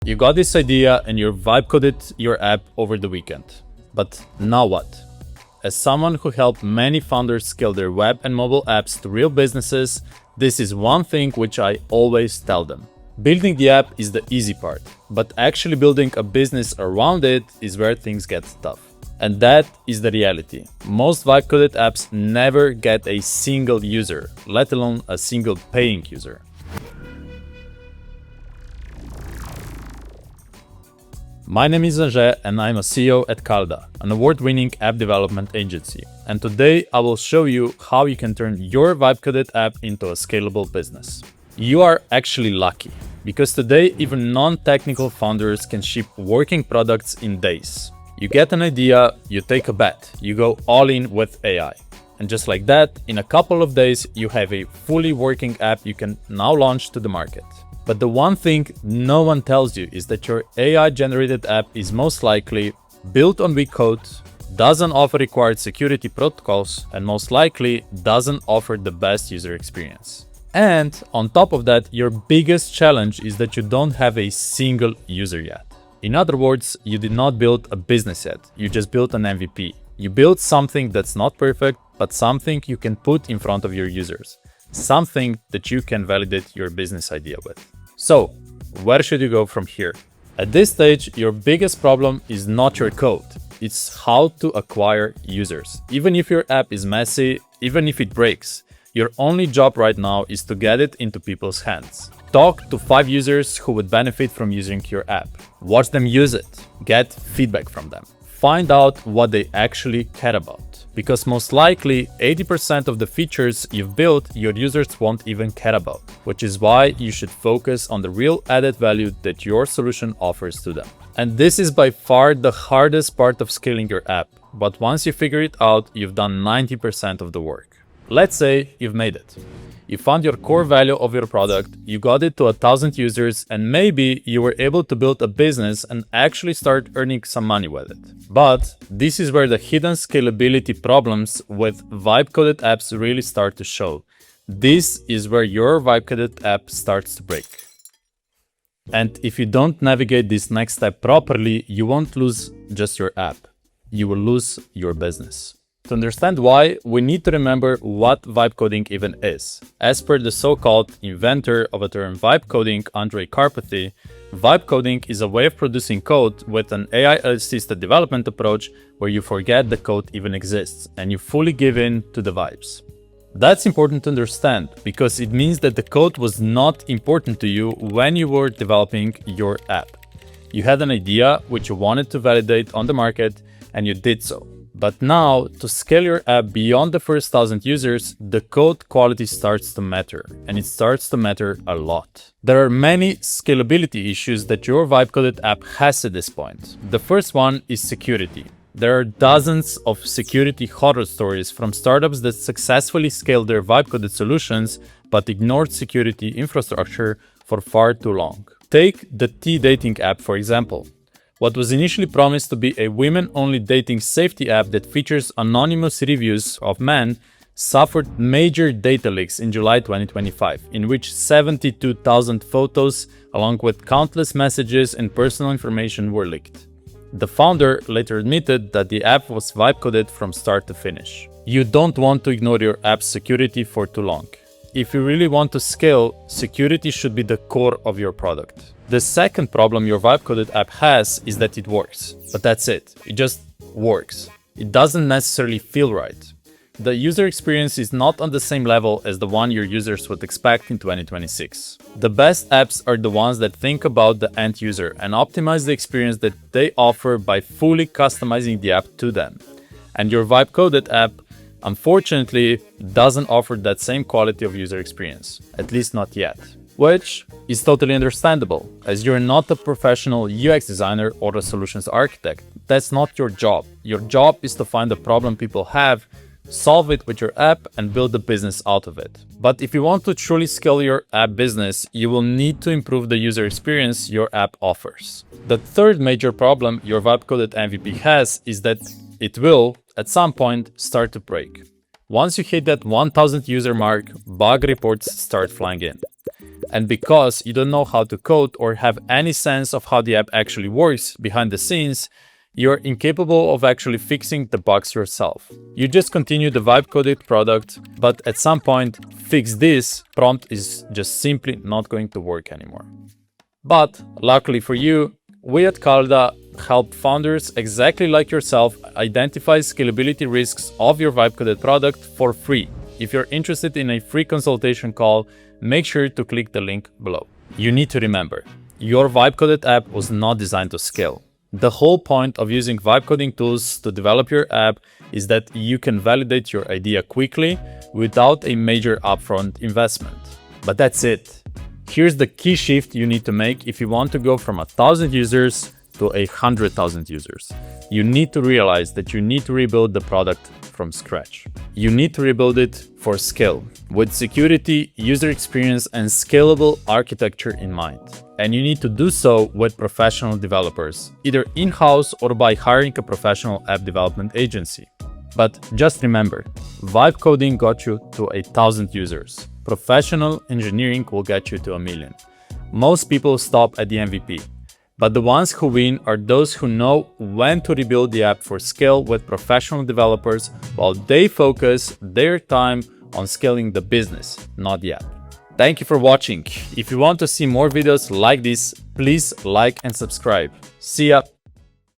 You got this idea and you vibe coded your app over the weekend. But now what? As someone who helped many founders scale their web and mobile apps to real businesses, this is one thing which I always tell them. Building the app is the easy part, but actually building a business around it is where things get tough. And that is the reality. Most vibe-coded apps never get a single user, let alone a single paying user. My name is Angers and I'm a CEO at Calda, an award-winning app development agency. And today I will show you how you can turn your vibe-coded app into a scalable business. You are actually lucky, because today even non-technical founders can ship working products in days. You get an idea, you take a bet, you go all in with AI. And just like that, in a couple of days, you have a fully working app you can now launch to the market. But the one thing no one tells you is that your AI-generated app is most likely built on weak code, doesn't offer required security protocols, and most likely doesn't offer the best user experience. And on top of that, your biggest challenge is that you don't have a single user yet. In other words, you did not build a business yet, you just built an MVP. You built something that's not perfect, but something you can put in front of your users. Something that you can validate your business idea with. So, where should you go from here? At this stage, your biggest problem is not your code, it's how to acquire users. Even if your app is messy, even if it breaks, your only job right now is to get it into people's hands. Talk to 5 users who would benefit from using your app. Watch them use it. Get feedback from them. Find out what they actually care about. Because most likely 80% of the features you've built, your users won't even care about, which is why you should focus on the real added value that your solution offers to them. And this is by far the hardest part of scaling your app, but once you figure it out, you've done 90% of the work. Let's say you've made it. You found your core value of your product, you got it to 1,000 users, and maybe you were able to build a business and actually start earning some money with it. But this is where the hidden scalability problems with vibe-coded apps really start to show. This is where your vibe-coded app starts to break. And if you don't navigate this next step properly, you won't lose just your app. You will lose your business. To understand why, we need to remember what vibe coding even is. As per the so-called inventor of the term vibe coding, Andrej Karpathy, vibe coding is a way of producing code with an AI-assisted development approach where you forget the code even exists and you fully give in to the vibes. That's important to understand because it means that the code was not important to you when you were developing your app. You had an idea which you wanted to validate on the market and you did so. But now, to scale your app beyond the first 1,000 users, the code quality starts to matter, and it starts to matter a lot. There are many scalability issues that your vibe-coded app has at this point. The first one is security. There are dozens of security horror stories from startups that successfully scaled their vibe-coded solutions but ignored security infrastructure for far too long. Take the T-Dating app, for example. What was initially promised to be a women-only dating safety app that features anonymous reviews of men suffered major data leaks in July 2025, in which 72,000 photos along with countless messages and personal information were leaked. The founder later admitted that the app was vibe-coded from start to finish. You don't want to ignore your app's security for too long. If you really want to scale, security should be the core of your product. The second problem your vibe-coded app has is that it works. But that's it. It just works. It doesn't necessarily feel right. The user experience is not on the same level as the one your users would expect in 2026. The best apps are the ones that think about the end user and optimize the experience that they offer by fully customizing the app to them. And your vibe-coded app, unfortunately, doesn't offer that same quality of user experience, at least not yet. Which is totally understandable, as you're not a professional UX designer or a solutions architect. That's not your job. Your job is to find the problem people have, solve it with your app, and build a business out of it. But if you want to truly scale your app business, you will need to improve the user experience your app offers. The third major problem your vibe-coded MVP has is that it will, at some point, start to break. Once you hit that 1,000 user mark, bug reports start flying in. And because you don't know how to code or have any sense of how the app actually works behind the scenes, you're incapable of actually fixing the bugs yourself. You just continue the vibe-coded product, but at some point, fix this prompt is just simply not going to work anymore. But luckily for you, we at Calda help founders exactly like yourself identify scalability risks of your vibe-coded product for free. If you're interested in a free consultation call, make sure to click the link below. You need to remember, your vibe-coded app was not designed to scale. The whole point of using vibe coding tools to develop your app is that you can validate your idea quickly without a major upfront investment. But that's it. Here's the key shift you need to make if you want to go from 1,000 users to 100,000 users. You need to realize that you need to rebuild the product from scratch. You need to rebuild it for scale, with security, user experience, and scalable architecture in mind. And you need to do so with professional developers, either in-house or by hiring a professional app development agency. But just remember, vibe coding got you to 1,000 users. Professional engineering will get you to 1,000,000. Most people stop at the MVP. But the ones who win are those who know when to rebuild the app for scale with professional developers while they focus their time on scaling the business, not the app. Thank you for watching. If you want to see more videos like this, please like and subscribe. See ya!